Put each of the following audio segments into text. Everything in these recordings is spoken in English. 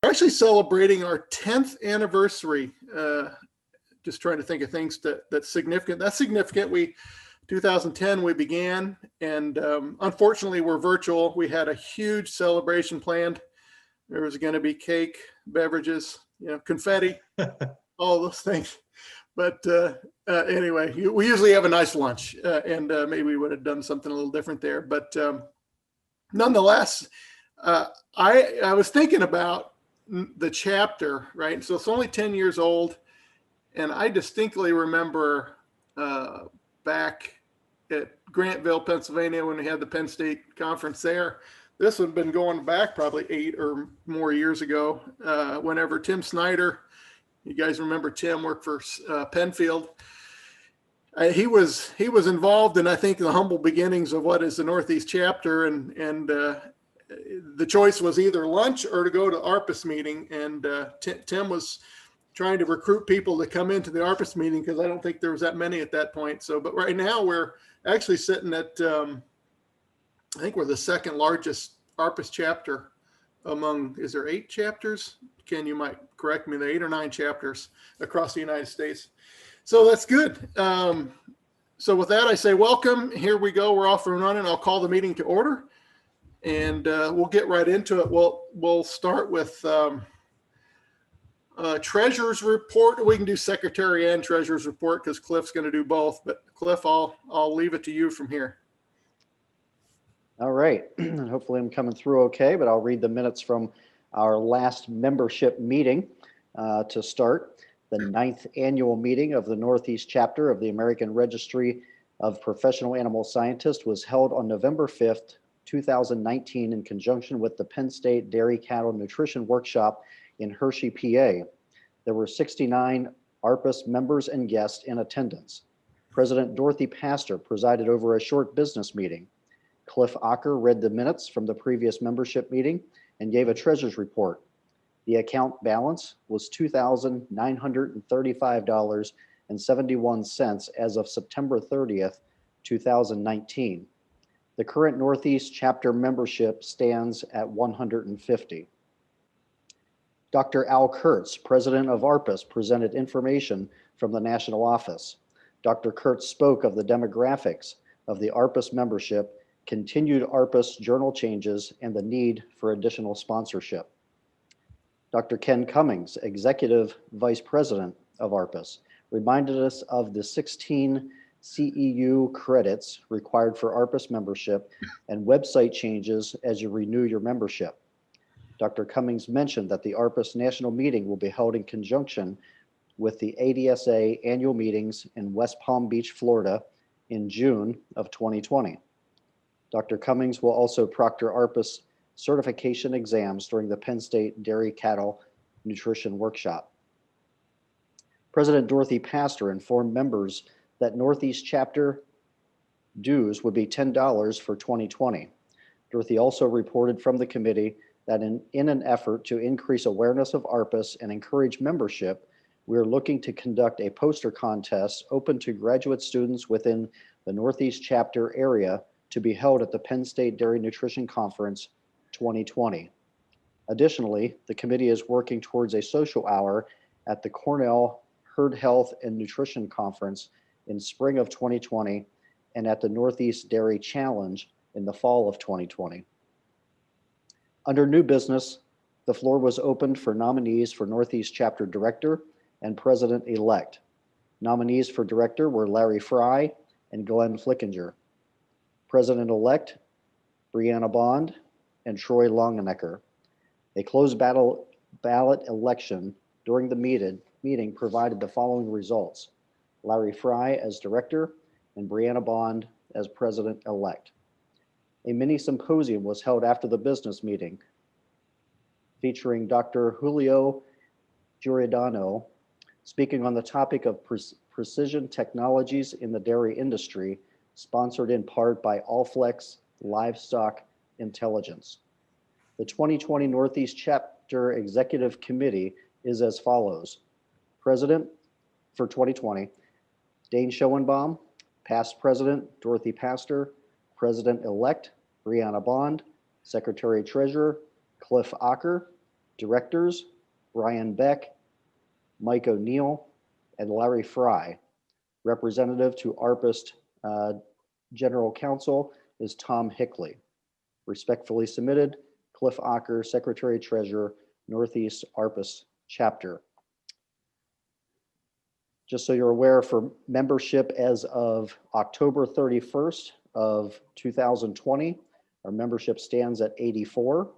We're actually celebrating our 10th anniversary. Just trying to think of things that's significant. That's significant. 2010 we began, and unfortunately we're virtual. We had a huge celebration planned. There was going to be cake, beverages, confetti, all those things. But anyway, we usually have a nice lunch, and maybe we would have done something a little different there. But nonetheless, I was thinking about the chapter, right? So it's only 10 years old. And I distinctly remember back at Grantville, Pennsylvania, when we had the Penn State conference there. This had been going back probably 8 or more years ago, whenever Tim Snyder, you guys remember Tim, worked for Penfield. He was involved in, I think, the humble beginnings of what is the Northeast Chapter, and the choice was either lunch or to go to ARPAS meeting, and Tim was trying to recruit people to come into the ARPAS meeting because I don't think there was that many at that point. So, but right now we're actually sitting at, I think we're the second largest ARPAS chapter among, is there 8 chapters? Ken, you might correct me, there are 8 or 9 chapters across the United States. So that's good. So with that, I say welcome. Here we go. We're off and running. I'll call the meeting to order, and we'll get right into it. We'll start with treasurer's report. We can do secretary and treasurer's report because Cliff's going to do both. But Cliff, I'll leave it to you from here. All right. Hopefully I'm coming through okay, but I'll read the minutes from our last membership meeting to start. The 9th annual meeting of the Northeast Chapter of the American Registry of Professional Animal Scientists was held on November 5th, 2019 in conjunction with the Penn State Dairy Cattle Nutrition Workshop in Hershey, PA. There were 69 ARPAS members and guests in attendance. President Dorothy Pastor presided over a short business meeting. Cliff Ocker read the minutes from the previous membership meeting and gave a treasurer's report. The account balance was $2,935.71 as of September 30th, 2019. The current Northeast Chapter membership stands at 150. Dr. Al Kurtz, president of ARPAS, presented information from the national office. Dr. Kurtz spoke of the demographics of the ARPAS membership, continued ARPAS journal changes, and the need for additional sponsorship. Dr. Ken Cummings, executive vice president of ARPAS, reminded us of the 16 CEU credits required for ARPAS membership and website changes as you renew your membership. Dr. Cummings mentioned that the ARPAS national meeting will be held in conjunction with the ADSA annual meetings in West Palm Beach, Florida in June of 2020. Dr. Cummings will also proctor ARPAS certification exams during the Penn State Dairy Cattle Nutrition Workshop. President Dorothy Pastor informed members that Northeast Chapter dues would be $10 for 2020. Dorothy also reported from the committee that in an effort to increase awareness of ARPAS and encourage membership, we are looking to conduct a poster contest open to graduate students within the Northeast Chapter area to be held at the Penn State Dairy Nutrition Conference 2020. Additionally, the committee is working towards a social hour at the Cornell Herd Health and Nutrition Conference in spring of 2020 and at the Northeast Dairy Challenge in the fall of 2020. Under new business, the floor was opened for nominees for Northeast Chapter Director and President-elect. Nominees for Director were Larry Fry and Glenn Flickinger. President-elect, Brianna Bond and Troy Longenecker. A closed ballot election during the meeting provided the following results: Larry Fry as Director and Brianna Bond as President-elect. A mini symposium was held after the business meeting featuring Dr. Julio Giordano speaking on the topic of precision technologies in the dairy industry, sponsored in part by Allflex Livestock Intelligence. The 2020 Northeast Chapter Executive Committee is as follows. President for 2020, Dane Schoenbaum. Past President, Dorothy Pastor. President-elect, Brianna Bond. Secretary-Treasurer, Cliff Ocker. Directors, Brian Beck, Mike O'Neill, and Larry Fry. Representative to ARPAS General Counsel is Tom Hickley. Respectfully submitted, Cliff Ocker, Secretary Treasurer, Northeast ARPAS Chapter. Just so you're aware, for membership as of October 31st of 2020, our membership stands at 84.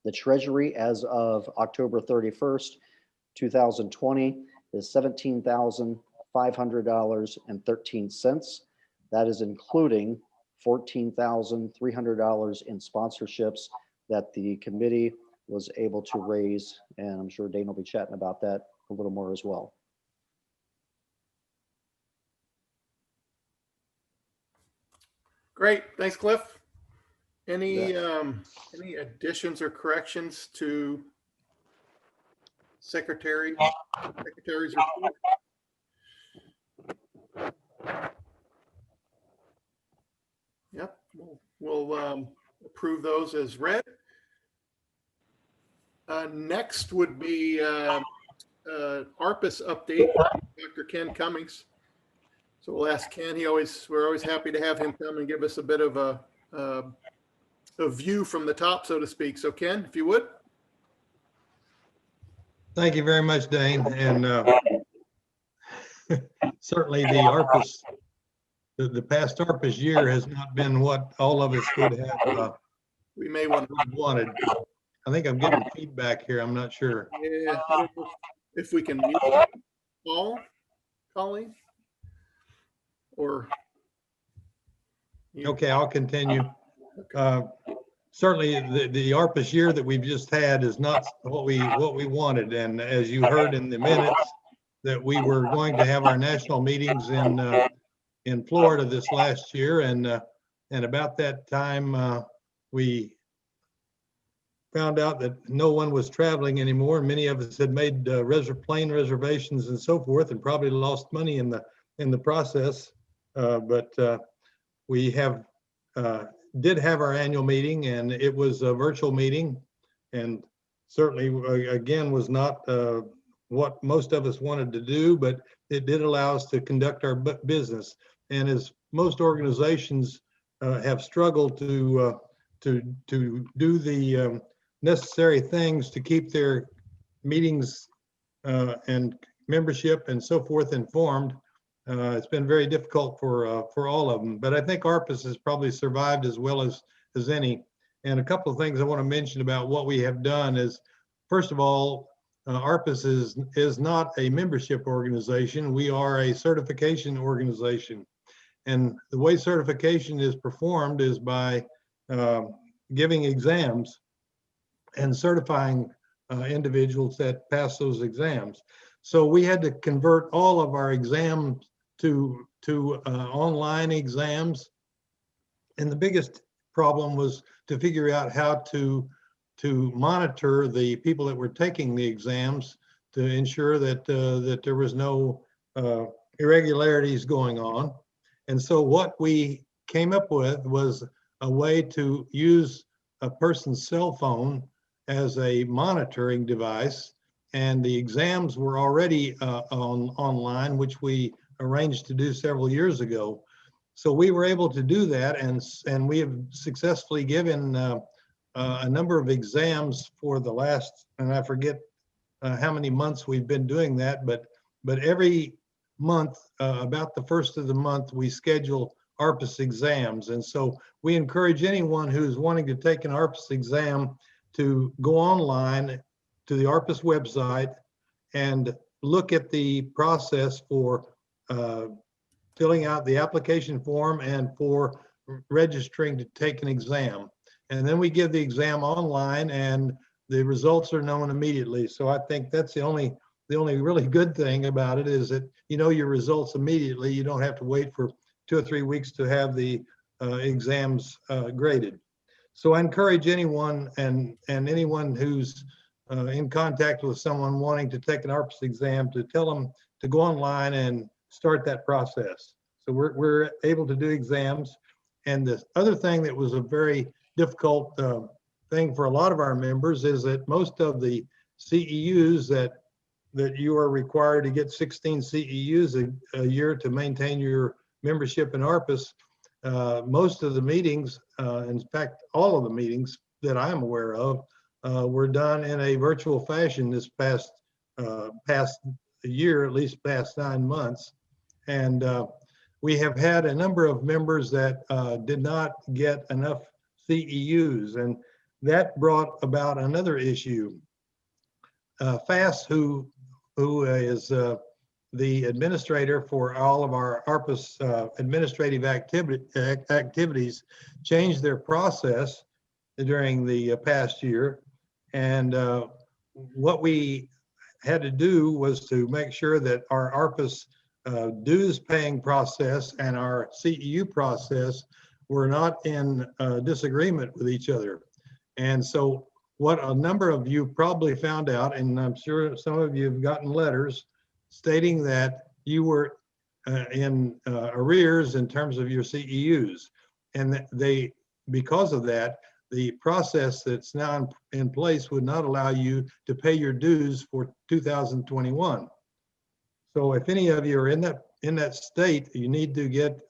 The Treasury as of October 31st, 2020 is $17,500.13. That is including $14,300 in sponsorships that the committee was able to raise, and I'm sure Dane will be chatting about that a little more as well. Great, thanks, Cliff. Any additions or corrections to secretary's report? Yep, we'll approve those as read. Next would be ARPAS update, Dr. Ken Cummings. So we'll ask Ken. We're always happy to have him come and give us a bit of a view from the top, so to speak. So Ken, if you would. Thank you very much, Dane. And certainly the ARPAS, the past ARPAS year has not been what all of us would have we may want to wanted. I think I'm getting feedback here. I'm not sure. Yeah, I don't know if we can mute Paul, Colleen, or Okay, I'll continue. Certainly the ARPAS year that we've just had is not what we wanted. And as you heard in the minutes, that we were going to have our national meetings in Florida this last year, and about that time we found out that no one was traveling anymore. Many of us had made plane reservations and so forth, and probably lost money in the process. But we did have our annual meeting, and it was a virtual meeting, and certainly again was not what most of us wanted to do, but it did allow us to conduct our business. And as most organizations have struggled to do the necessary things to keep their meetings and membership and so forth informed, it's been very difficult for all of them. But I think ARPAS has probably survived as well as any. And a couple of things I want to mention about what we have done is, first of all, ARPAS is not a membership organization. We are a certification organization. And the way certification is performed is by giving exams and certifying individuals that pass those exams. So we had to convert all of our exams to online exams. And the biggest problem was to figure out how to monitor the people that were taking the exams to ensure that that there was no irregularities going on. And so what we came up with was a way to use a person's cell phone as a monitoring device, and the exams were already online, which we arranged to do several years ago. So we were able to do that, and we have successfully given a number of exams for the last, and I forget how many months we've been doing that, but every month, about the first of the month, we schedule ARPAS exams. And so we encourage anyone who's wanting to take an ARPAS exam to go online to the ARPAS website and look at the process for filling out the application form and for registering to take an exam. And then we give the exam online, and the results are known immediately. So I think that's the only really good thing about it, is that you know your results immediately. You don't have to wait for 2 or 3 weeks to have the exams graded. So I encourage anyone and anyone who's in contact with someone wanting to take an ARPAS exam to tell them to go online and start that process. So we're able to do exams. And the other thing that was a very difficult thing for a lot of our members is that most of the CEUs that you are required to get 16 CEUs a year to maintain your membership in ARPAS. Most of the meetings, in fact, all of the meetings that I'm aware of, were done in a virtual fashion this past year, at least past 9 months. And we have had a number of members that did not get enough CEUs, and that brought about another issue. FAS, who is the administrator for all of our ARPAS administrative activities, changed their process during the past year. And what we had to do was to make sure that our ARPAS dues paying process and our CEU process were not in disagreement with each other. And so what a number of you probably found out, and I'm sure some of you have gotten letters stating that you were in arrears in terms of your CEUs. And because of that, the process that's now in place would not allow you to pay your dues for 2021. So if any of you are in that state, you need to get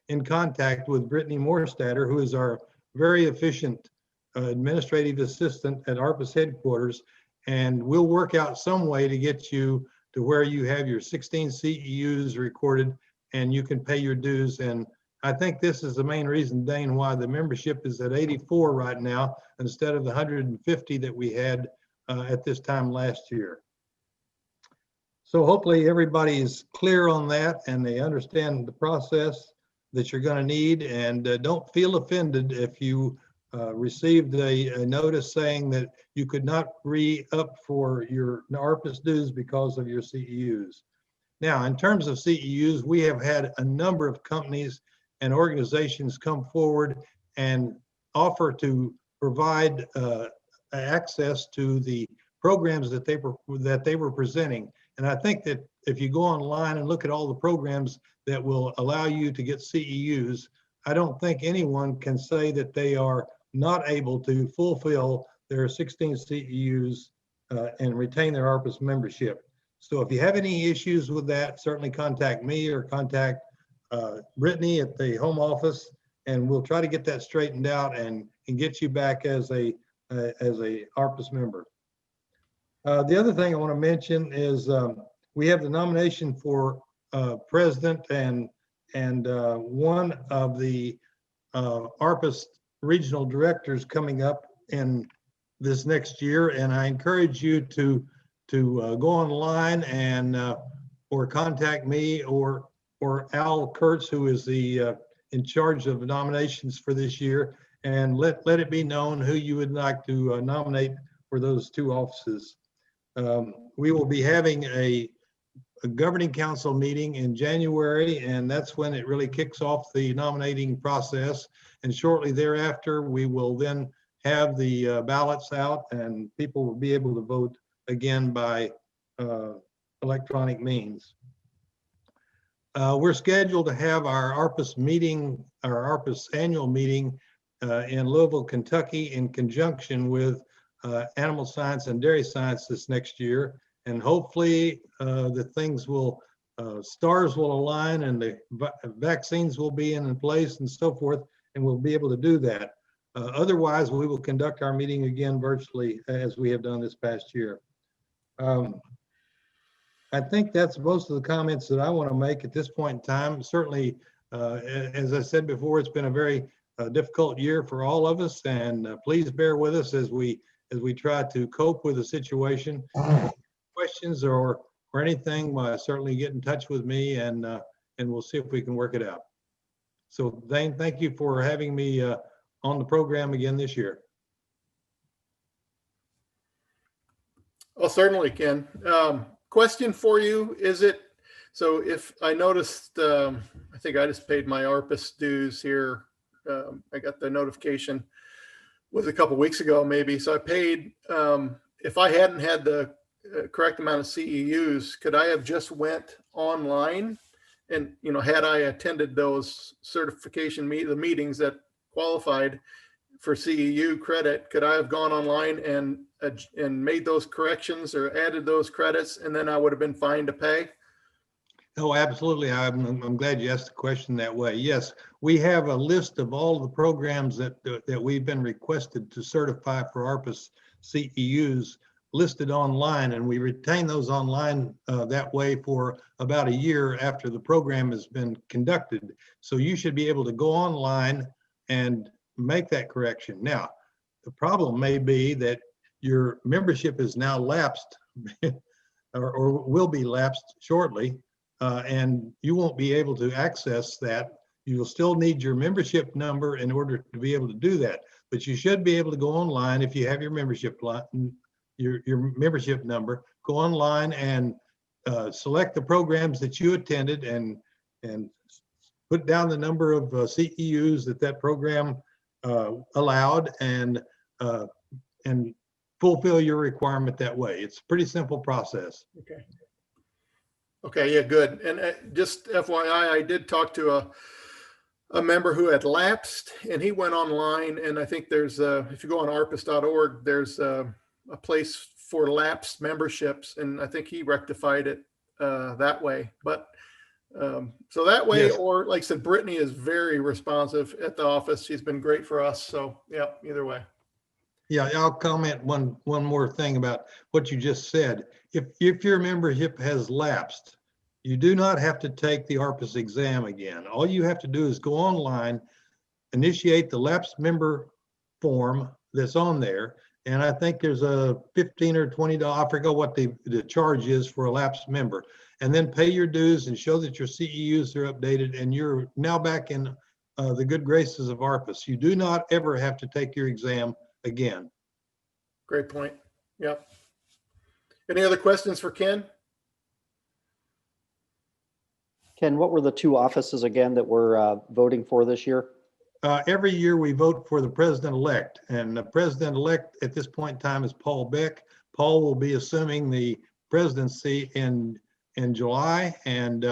in contact with Brittany Morstatter, who is our very efficient administrative assistant at ARPAS headquarters, and we'll work out some way to get you to where you have your 16 CEUs recorded and you can pay your dues. And I think this is the main reason, Dane, why the membership is at 84 right now instead of the 150 that we had at this time last year. So hopefully everybody is clear on that and they understand the process that you're going to need, and don't feel offended if you received a notice saying that you could not re-up for your ARPAS dues because of your CEUs. Now, in terms of CEUs, we have had a number of companies and organizations come forward and offer to provide access to the programs that they were presenting. And I think that if you go online and look at all the programs that will allow you to get CEUs, I don't think anyone can say that they are not able to fulfill their 16 CEUs and retain their ARPAS membership. So if you have any issues with that, certainly contact me or contact Brittany at the home office, and we'll try to get that straightened out and get you back as a ARPAS member. The other thing I want to mention is we have the nomination for president and one of the ARPAS regional directors coming up in this next year, and I encourage you to go online and or contact me or Al Kurtz, who is the in charge of the nominations for this year, and let it be known who you would like to nominate for those two offices. We will be having a governing council meeting in January, and that's when it really kicks off the nominating process. And shortly thereafter, we will then have the ballots out and people will be able to vote again by electronic means. We're scheduled to have our ARPAS meeting, our ARPAS annual meeting in Louisville, Kentucky, in conjunction with animal science and dairy science this next year. And hopefully the things will, stars will align and the vaccines will be in place and so forth, and we'll be able to do that. Otherwise, we will conduct our meeting again virtually as we have done this past year. I think that's most of the comments that I want to make at this point in time. Certainly, as I said before, it's been a very difficult year for all of us, and please bear with us as we try to cope with the situation. Questions or anything, certainly get in touch with me, and we'll see if we can work it out. So, Dane, thank you for having me on the program again this year. Well, certainly, Ken. Question for you, so if I noticed, I think I just paid my ARPAS dues here. I got the notification was a couple weeks ago, maybe. So I paid, if I hadn't had the correct amount of CEUs, could I have just went online and, had I attended those certification the meetings that qualified for CEU credit, could I have gone online and made those corrections or added those credits, and then I would have been fine to pay? Oh, absolutely. I'm glad you asked the question that way. Yes, we have a list of all the programs that we've been requested to certify for ARPAS CEUs listed online, and we retain those online that way for about a year after the program has been conducted. So you should be able to go online and make that correction. Now, the problem may be that your membership is now lapsed or will be lapsed shortly, and you won't be able to access that. You will still need your membership number in order to be able to do that. But you should be able to go online if you have your membership membership number. Go online and select the programs that you attended and put down the number of CEUs that program allowed, and fulfill your requirement that way. It's a pretty simple process. Okay. Okay, yeah, good. And just FYI, I did talk to a member who had lapsed, and he went online, and I think there's if you go on arpas.org, there's a place for lapsed memberships, and I think he rectified it that way. But so that way, Yes. or like I said, Brittany is very responsive at the office. She's been great for us. So yeah, either way. Yeah, I'll comment one more thing about what you just said. If your membership has lapsed, you do not have to take the ARPAS exam again. All you have to do is go online, initiate the lapsed member form that's on there, and I think there's a $15 or $20, I forget what the charge is for a lapsed member, and then pay your dues and show that your CEUs are updated, and you're now back in the good graces of ARPAS. You do not ever have to take your exam again. Great point. Yep. Any other questions for Ken? Ken, what were the two offices again that we're voting for this year? Every year we vote for the president-elect, and the president-elect at this point in time is Paul Beck. Paul will be assuming the presidency in July, and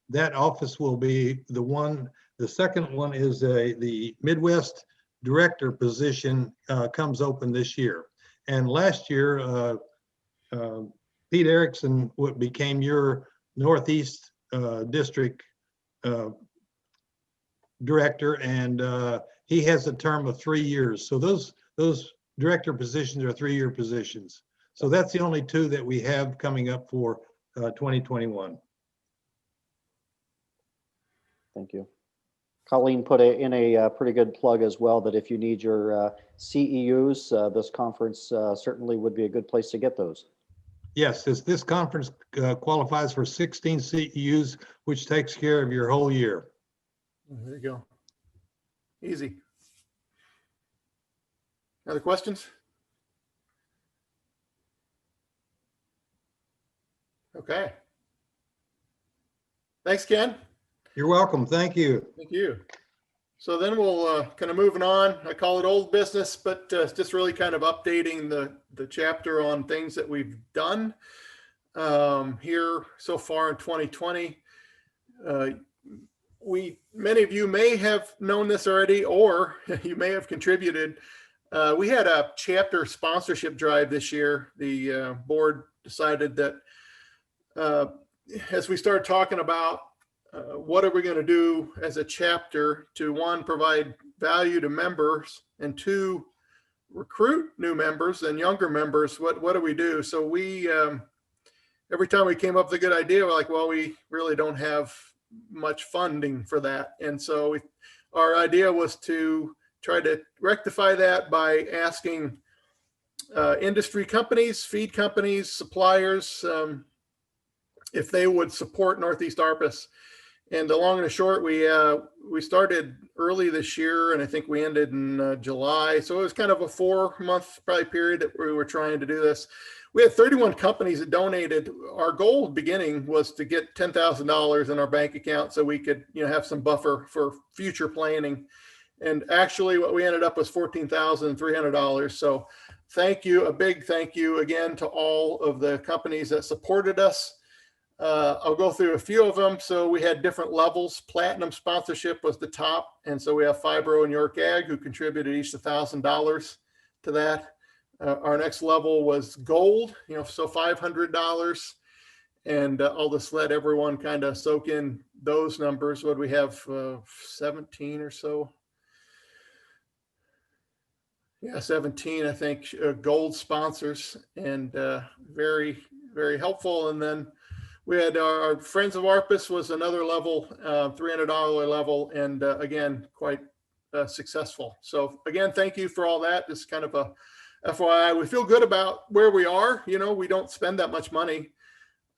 that office will be the one. The second one is the Midwest director position comes open this year. And last year, Pete Erickson became your Northeast district director, and he has a term of 3 years. So those director positions are 3-year positions. So that's the only two that we have coming up for 2021. Thank you. Colleen put in a pretty good plug as well, that if you need your CEUs, this conference certainly would be a good place to get those. Yes, this conference qualifies for 16 CEUs, which takes care of your whole year. There you go. Easy. Other questions? Okay. Thanks, Ken. You're welcome. Thank you. Thank you. So then we'll kind of moving on. I call it old business, but it's just really kind of updating the chapter on things that we've done here so far in 2020. Many of you may have known this already, or you may have contributed. We had a chapter sponsorship drive this year. The board decided that as we started talking about what are we going to do as a chapter to, one, provide value to members, and two, recruit new members and younger members, what do we do? So we, every time we came up with a good idea, we're like, well, we really don't have much funding for that. And so our idea was to try to rectify that by asking industry companies, feed companies, suppliers, if they would support Northeast ARPAS. And the long and the short, we started early this year, and I think we ended in July. So it was kind of a 4-month probably period that we were trying to do this. We had 31 companies that donated. Our goal at the beginning was to get $10,000 in our bank account so we could, have some buffer for future planning. And actually what we ended up was $14,300. So thank you, a big thank you again to all of the companies that supported us. I'll go through a few of them. So we had different levels. Platinum sponsorship was the top. And so we have Fibro and York Ag who contributed each $1,000 to that. Our next level was gold, so $500. And I'll just let everyone kind of soak in those numbers. What do we have, 17 or so? Yeah, 17, I think, gold sponsors, and very, very helpful. And then we had our Friends of ARPAS was another level, $300 level, and again, quite successful. So again, thank you for all that. Just kind of a FYI, we feel good about where we are. We don't spend that much money.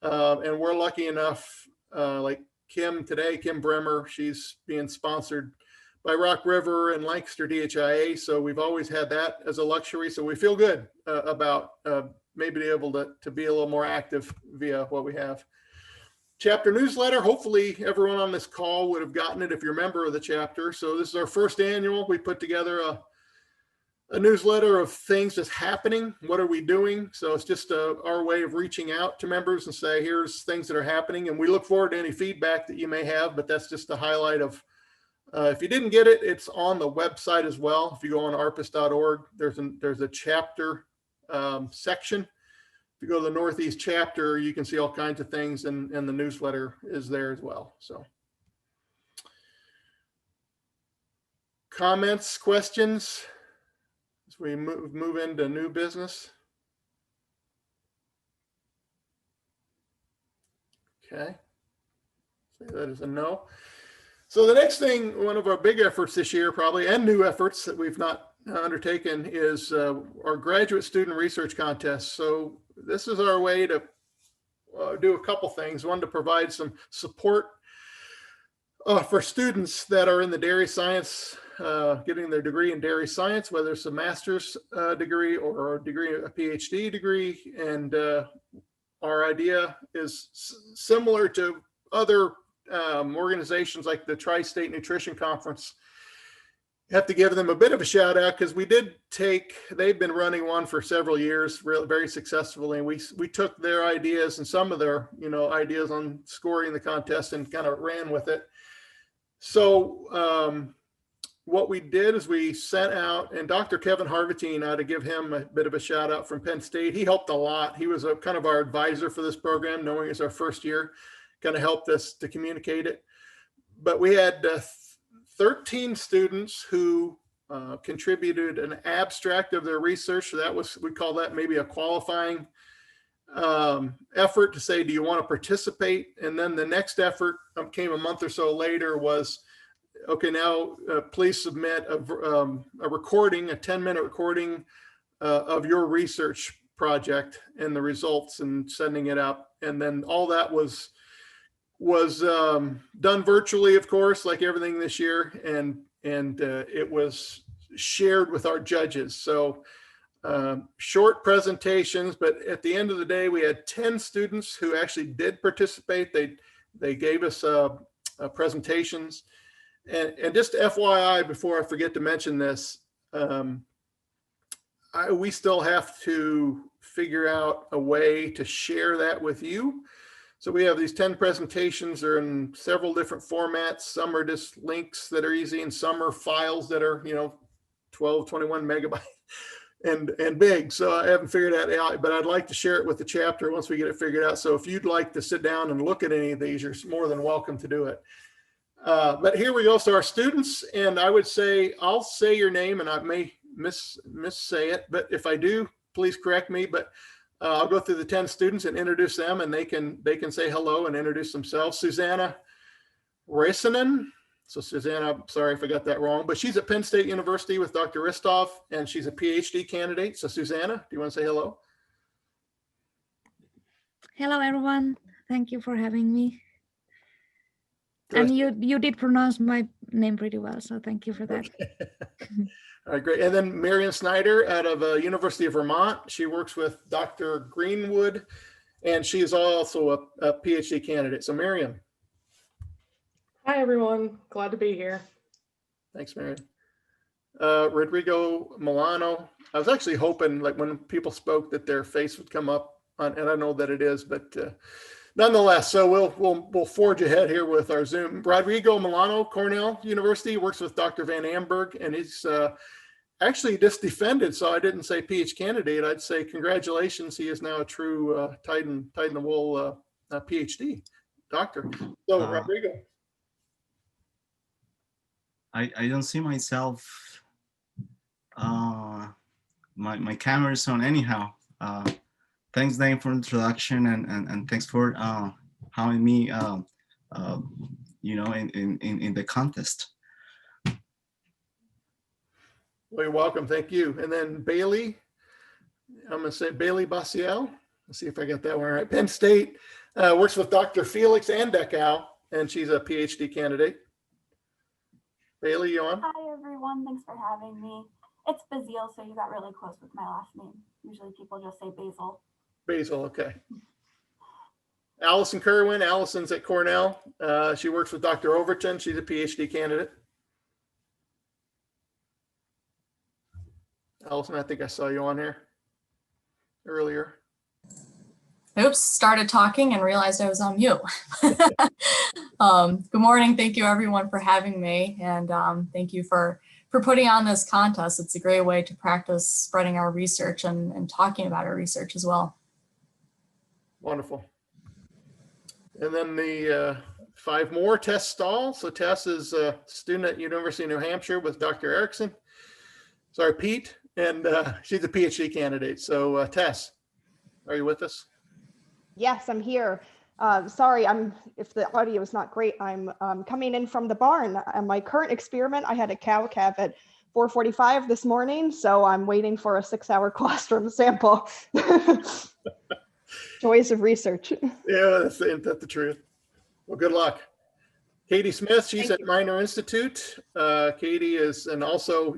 And we're lucky enough, like Kim Bremer, she's being sponsored by Rock River and Lancaster DHIA. So we've always had that as a luxury. So we feel good about maybe able to be a little more active via what we have. Chapter newsletter, hopefully everyone on this call would have gotten it if you're a member of the chapter. So this is our first annual. We put together a newsletter of things that's happening. What are we doing? So it's just our way of reaching out to members and say, here's things that are happening. And we look forward to any feedback that you may have, but that's just a highlight of, if you didn't get it, it's on the website as well. If you go on arpas.org, there's a chapter section. If you go to the Northeast Chapter, you can see all kinds of things, and the newsletter is there as well. So comments, questions? As we move into new business. Okay. Say that is a no. So the next thing, one of our big efforts this year probably, and new efforts that we've not undertaken, is our graduate student research contest. So this is our way to do a couple things. One, to provide some support for students that are in the dairy science, getting their degree in dairy science, whether it's a master's degree or a PhD degree. And our idea is similar to other organizations like the Tri-State Nutrition Conference. You have to give them a bit of a shout out because they've been running one for several years, very successfully. And we took their ideas and some of their ideas on scoring the contest and kind of ran with it. So what we did is we sent out, and Dr. Kevin Harvatine, I had to give him a bit of a shout out from Penn State. He helped a lot. He was kind of our advisor for this program, knowing it's our first year, kind of helped us to communicate it. But we had 13 students who contributed an abstract of their research. So we call that maybe a qualifying effort to say, do you want to participate? And then the next effort came a month or so later was, okay, now please submit a recording, a 10-minute recording of your research project and the results, and sending it up. And then all that was done virtually, of course, like everything this year, and it was shared with our judges. So short presentations, but at the end of the day, we had 10 students who actually did participate. They gave us presentations. And just FYI, before I forget to mention this, we still have to figure out a way to share that with you. So we have these 10 presentations. They're in several different formats. Some are just links that are easy, and some are files that are 12, 21 megabytes and big. So I haven't figured that out, but I'd like to share it with the chapter once we get it figured out. So if you'd like to sit down and look at any of these, you're more than welcome to do it. But here we go. So our students, and I would say, I'll say your name and I may missay it, but if I do, please correct me. But I'll go through the 10 students and introduce them, and they can say hello and introduce themselves. Susanna Raisinen. So Susanna, I'm sorry if I got that wrong, but she's at Penn State University with Dr. Ristov, and she's a PhD candidate. So Susanna, do you want to say hello? Hello, everyone. Thank you for having me. And you did pronounce my name pretty well, so thank you for that. Okay. All right, great. And then Marion Snyder out of University of Vermont. She works with Dr. Greenwood, and she is also a PhD candidate. So Marion. Hi, everyone. Glad to be here. Thanks, Marion. Rodrigo Milano. I was actually hoping, like, when people spoke, that their face would come up, and I know that it is, but nonetheless, so we'll forge ahead here with our Zoom. Rodrigo Milano, Cornell University, works with Dr. Van Amberg, and he's actually just defended. So I didn't say PhD candidate. I'd say congratulations. He is now a true Titan the wool PhD doctor. So Rodrigo. I don't see myself. My camera is on anyhow. Thanks, Dane, for the introduction, and thanks for having me. In the contest. Well, you're welcome. Thank you. And then Bailey, I'm going to say Bailey Basiel. Let's see if I got that one right. Penn State, works with Dr. Felix Andekow, and she's a PhD candidate. Bailey, you on? Hi, everyone. Thanks for having me. It's Bazil, so you got really close with my last name. Usually people just say Basil. Basil, okay. Allison Kerwin. Allison's at Cornell. She works with Dr. Overton. She's a PhD candidate. Allison, I think I saw you on here earlier. Oops, started talking and realized I was on mute. Good morning. Thank you everyone for having me. And thank you for putting on this contest. It's a great way to practice spreading our research and talking about our research as well. Wonderful. And then the 5 more, Tess Stahl. So Tess is a student at University of New Hampshire with Dr. Erickson. Sorry, Pete. And she's a PhD candidate. So Tess, are you with us? Yes, I'm here. Sorry, if the audio is not great, I'm coming in from the barn. My current experiment, I had a cow calf at 4:45 this morning, so I'm waiting for a 6-hour colostrum sample. Joys of research. Yeah, that's the truth. Well, good luck. Katie Smith, she's at Minor Institute. Katie is, and also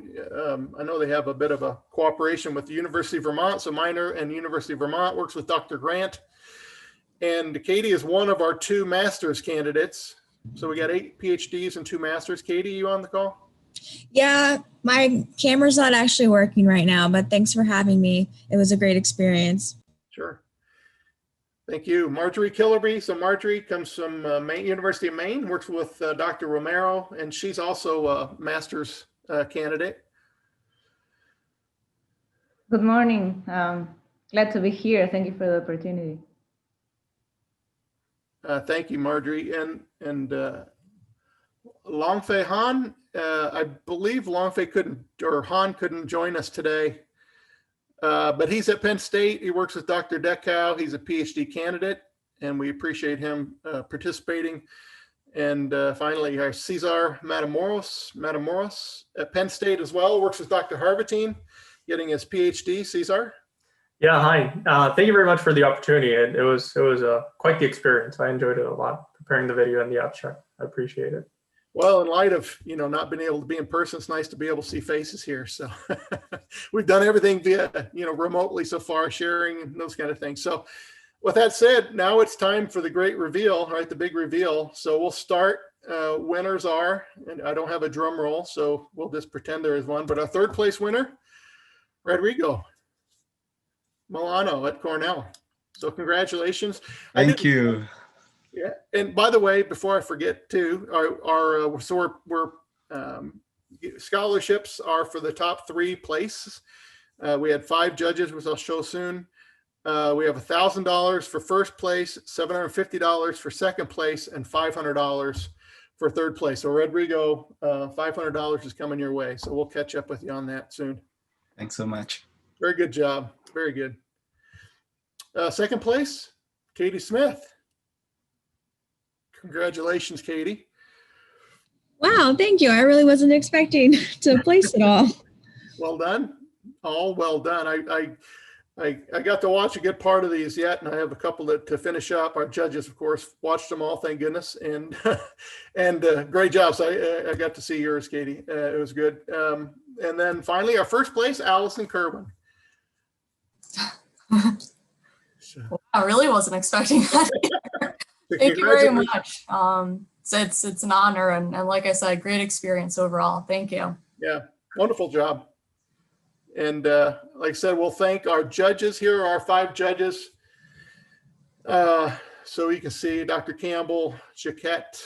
I know they have a bit of a cooperation with the University of Vermont. So Minor and University of Vermont works with Dr. Grant. And Katie is one of our 2 master's candidates. So we got 8 PhDs and 2 masters. Katie, you on the call? Yeah, my camera's not actually working right now, but thanks for having me. It was a great experience. Sure. Thank you. Marjorie Killerby. So Marjorie comes from University of Maine, works with Dr. Romero, and she's also a master's candidate. Good morning. Glad to be here. Thank you for the opportunity. Thank you, Marjorie. And Longfei Han, I believe Longfei Han couldn't join us today, but he's at Penn State. He works with Dr. Dekow. He's a PhD candidate, and we appreciate him participating. And finally, our Cesar Matamoros at Penn State as well, works with Dr. Harvatine, getting his PhD. Cesar? Yeah, hi. Thank you very much for the opportunity. It was quite the experience. I enjoyed it a lot, preparing the video and the abstract. I appreciate it. Well, in light of not being able to be in person, it's nice to be able to see faces here. So we've done everything via remotely so far, sharing and those kind of things. So with that said, now it's time for the great reveal, right? The big reveal. So we'll start. Winners are, and I don't have a drum roll, so we'll just pretend there is one. But our 3rd place winner, Rodrigo Milano at Cornell. So congratulations. Thank you. Yeah. And by the way, before I forget too, our scholarships are for the top 3 places. We had 5 judges, which I'll show soon. We have $1,000 for 1st place, $750 for 2nd place, and $500 for 3rd place. So Rodrigo, $500 is coming your way. So we'll catch up with you on that soon. Thanks so much. Very good job. Very good. 2nd place, Katie Smith. Congratulations, Katie. Wow, thank you. I really wasn't expecting to place it all. Well done. All well done. I got to watch a good part of these yet, and I have a couple to finish up. Our judges, of course, watched them all, thank goodness, and great job. So I got to see yours, Katie. It was good. And then finally, our 1st place, Allison Kerwin. I really wasn't expecting that. Thank you very much. It's an honor, and like I said, great experience overall. Thank you. Yeah, wonderful job. And like I said, we'll thank our judges here, our 5 judges. So you can see Dr. Campbell, Jaquette,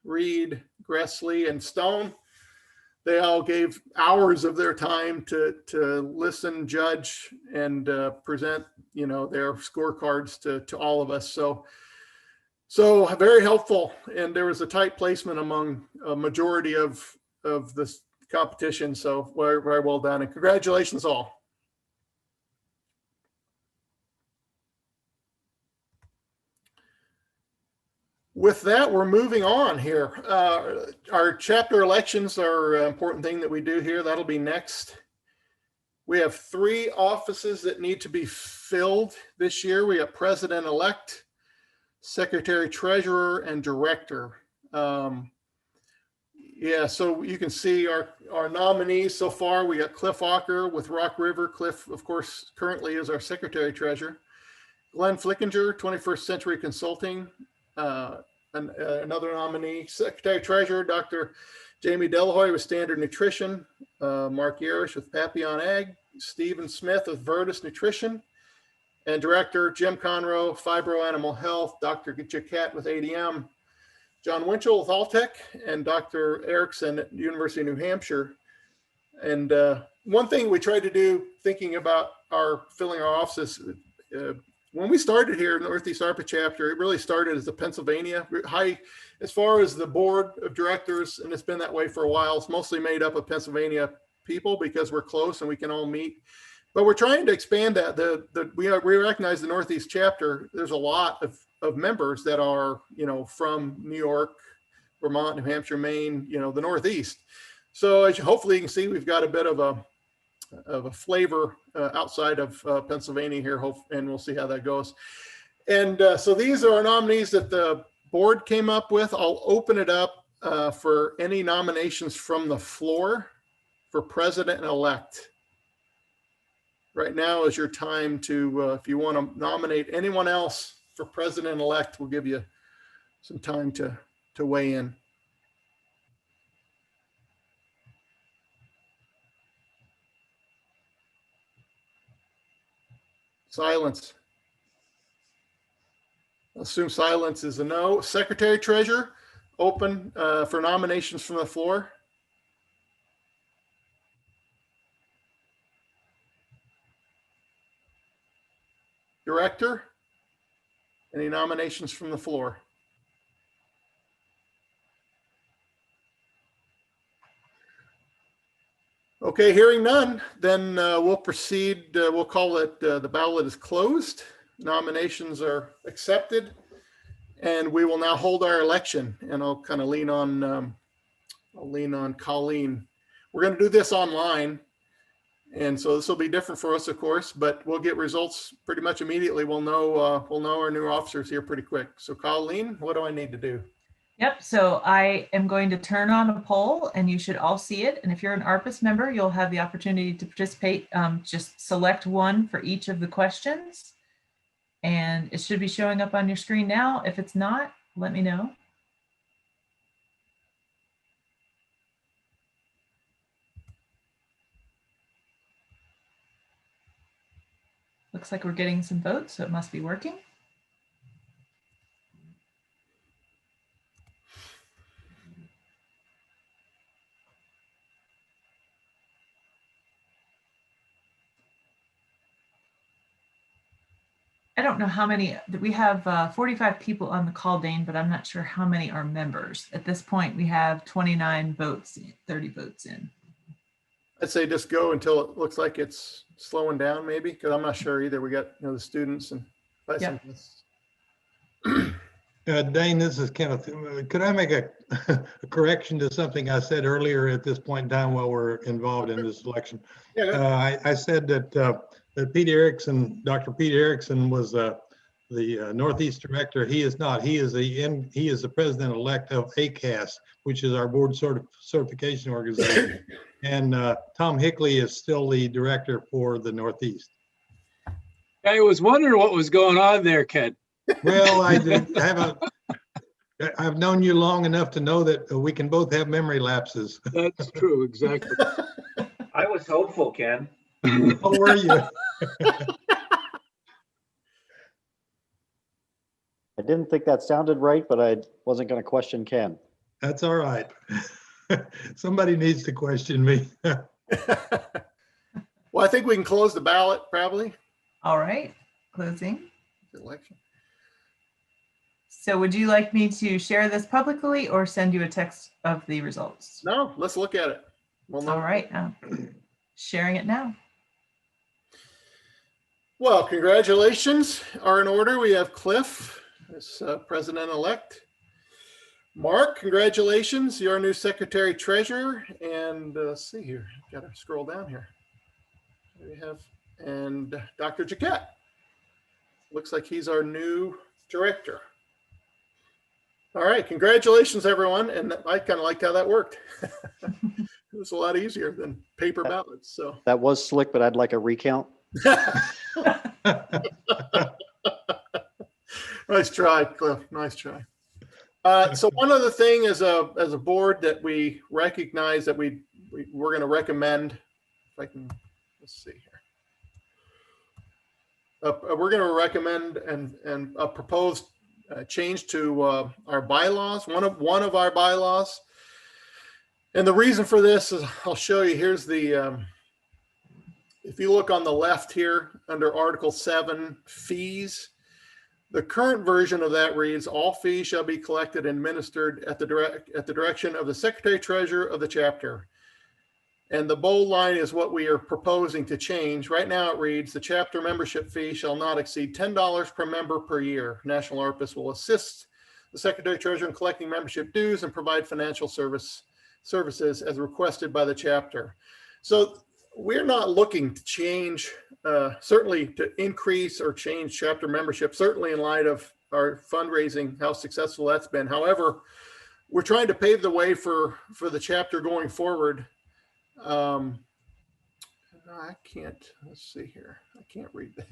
Reed, Gressley, and Stone. They all gave hours of their time to listen, judge, and present, their scorecards to all of us. So very helpful. And there was a tight placement among a majority of this competition. So very, very well done, and congratulations all. With that, we're moving on here. Our chapter elections are an important thing that we do here. That'll be next. We have 3 offices that need to be filled this year. We have president-elect, secretary-treasurer, and director. So you can see our nominees so far. We got Cliff Walker with Rock River. Cliff, of course, currently is our secretary-treasurer. Glenn Flickinger, 21st Century Consulting. Another nominee, Secretary Treasurer, Dr. Jamie Delahoy with Standard Nutrition, Mark Yarish with Papillon Ag, Stephen Smith with Virtus Nutrition, and Director Jim Conroe, Fibro Animal Health, Dr. Jaquette with ADM, John Winchell with Alltech, and Dr. Erickson at University of New Hampshire. And one thing we tried to do, thinking about filling our offices, when we started here in Northeast ARPA chapter, it really started as a Pennsylvania as far as the board of directors, and it's been that way for a while. It's mostly made up of Pennsylvania people because we're close and we can all meet. But we're trying to expand that. We recognize the Northeast chapter. There's a lot of members that are, from New York, Vermont, New Hampshire, Maine, the Northeast. So as hopefully you can see, we've got a bit of a flavor outside of Pennsylvania here, and we'll see how that goes. And so these are our nominees that the board came up with. I'll open it up for any nominations from the floor for president-elect. Right now is your time to, if you want to nominate anyone else for president-elect, we'll give you some time to weigh in. Silence. Assume silence is a no. Secretary Treasurer, open for nominations from the floor. Director, any nominations from the floor? Okay, hearing none, then we'll proceed. We'll call it the ballot is closed. Nominations are accepted, and we will now hold our election. And I'll kind of lean on Colleen. We're going to do this online, and so this will be different for us, of course. But we'll get results pretty much immediately. We'll know our new officers here pretty quick. So Colleen, what do I need to do? Yep, so I am going to turn on a poll and you should all see it. And if you're an ARPAS member, you'll have the opportunity to participate. Just select one for each of the questions. And it should be showing up on your screen now. If it's not, let me know. Looks like we're getting some votes, so it must be working. I don't know how many, we have 45 people on the call, Dane, but I'm not sure how many are members. At this point, we have 29 votes, 30 votes in. I'd say just go until it looks like it's slowing down, maybe, because I'm not sure either. We got the students and Yep. Dane, this is Kenneth. Could I make a correction to something I said earlier at this point in time while we're involved in this election? Yeah, I said that Pete Erickson, Dr. Pete Erickson was the Northeast director. He is not. He is the president-elect of ACAS, which is our board certification organization. And Tom Hickley is still the director for the Northeast. I was wondering what was going on there, Ken. Well, I've known you long enough to know that we can both have memory lapses. That's true, exactly. I was hopeful, Ken. How were you? I didn't think that sounded right, but I wasn't going to question Ken. That's all right. Somebody needs to question me. Well, I think we can close the ballot probably. All right, closing. Election. So would you like me to share this publicly or send you a text of the results? No, let's look at it. Well, no. All right, sharing it now. Well, congratulations are in order. We have Cliff as president-elect. Mark, congratulations. You're our new secretary treasurer. And let's see here. Got to scroll down here. We have, and Dr. Jaquette. Looks like he's our new director. All right, congratulations, everyone. And I kind of liked how that worked. It was a lot easier than paper ballots. So That was slick, but I'd like a recount. Nice try, Cliff. Nice try. So one other thing as a board that we recognize that we're going to recommend, if I can, let's see here. We're going to recommend and a proposed change to our bylaws, one of our bylaws. And the reason for this is I'll show you. Here's the, if you look on the left here under Article 7, fees, the current version of that reads, all fees shall be collected and administered at the direction of the Secretary Treasurer of the chapter. And the bold line is what we are proposing to change. Right now it reads, the chapter membership fee shall not exceed $10 per member per year. National ARPAS will assist the Secretary Treasurer in collecting membership dues and provide financial services as requested by the chapter. So we're not looking to change, certainly to increase or change chapter membership, certainly in light of our fundraising, how successful that's been. However, we're trying to pave the way for the chapter going forward. I can't, let's see here. I can't read that.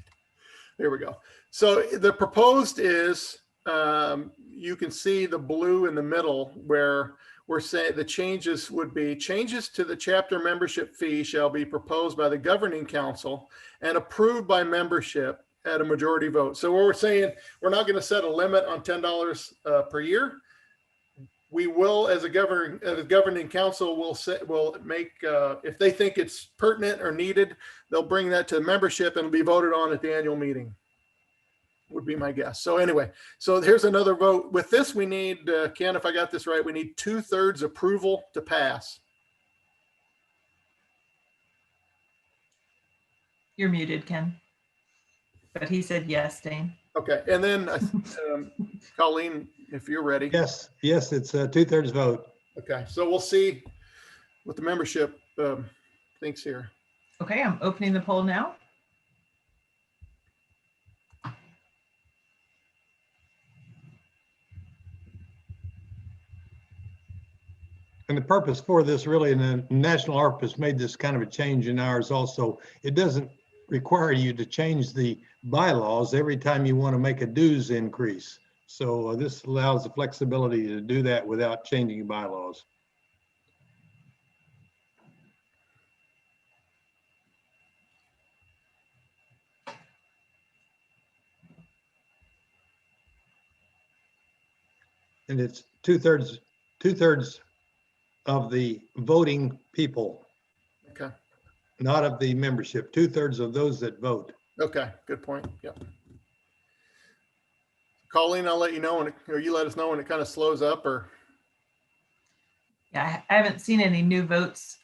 There we go. So the proposed is, you can see the blue in the middle where we're saying the changes would be changes to the chapter membership fee shall be proposed by the governing council and approved by membership at a majority vote. So what we're saying, we're not going to set a limit on $10 per year. We will, as a governing council, will make, if they think it's pertinent or needed, they'll bring that to membership and it'll be voted on at the annual meeting, would be my guess. So anyway, so here's another vote. With this, we need, Ken, if I got this right, we need 2/3 approval to pass. You're muted, Ken. But he said yes, Dane. Okay, and then Colleen, if you're ready. Yes, it's a 2/3 vote. Okay, so we'll see what the membership thinks here. Okay, I'm opening the poll now. And the purpose for this really, and the National ARPAS made this kind of a change in ours also, it doesn't require you to change the bylaws every time you want to make a dues increase. So this allows the flexibility to do that without changing bylaws. And it's two-thirds of the voting people. Okay. Not of the membership, 2/3 of those that vote. Okay, good point. Yep. Colleen, I'll let you know when it, or you let us know when it kind of slows up or. Yeah, I haven't seen any new votes.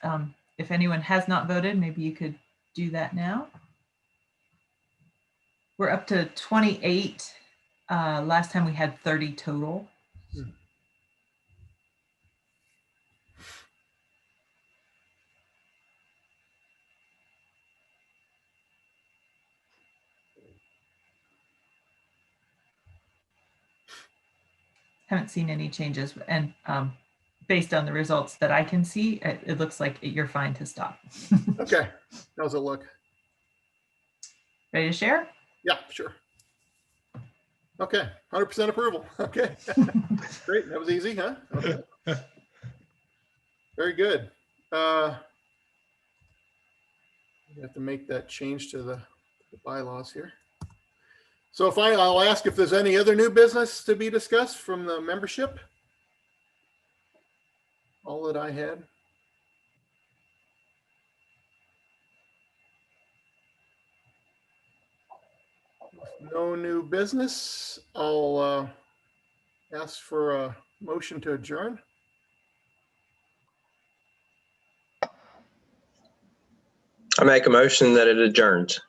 If anyone has not voted, maybe you could do that now. We're up to 28. Last time we had 30 total. Haven't seen any changes, and based on the results that I can see, it looks like you're fine to stop. Okay, how's it look? Ready to share? Yeah, sure. Okay, 100% approval. Okay, great. That was easy, huh? Okay. Very good. You have to make that change to the bylaws here. So I'll ask if there's any other new business to be discussed from the membership. All that I had. No new business. I'll ask for a motion to adjourn. I make a motion that it adjourns.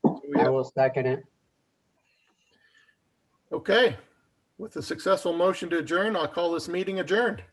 I will second it. Okay. With a successful motion to adjourn, I'll call this meeting adjourned.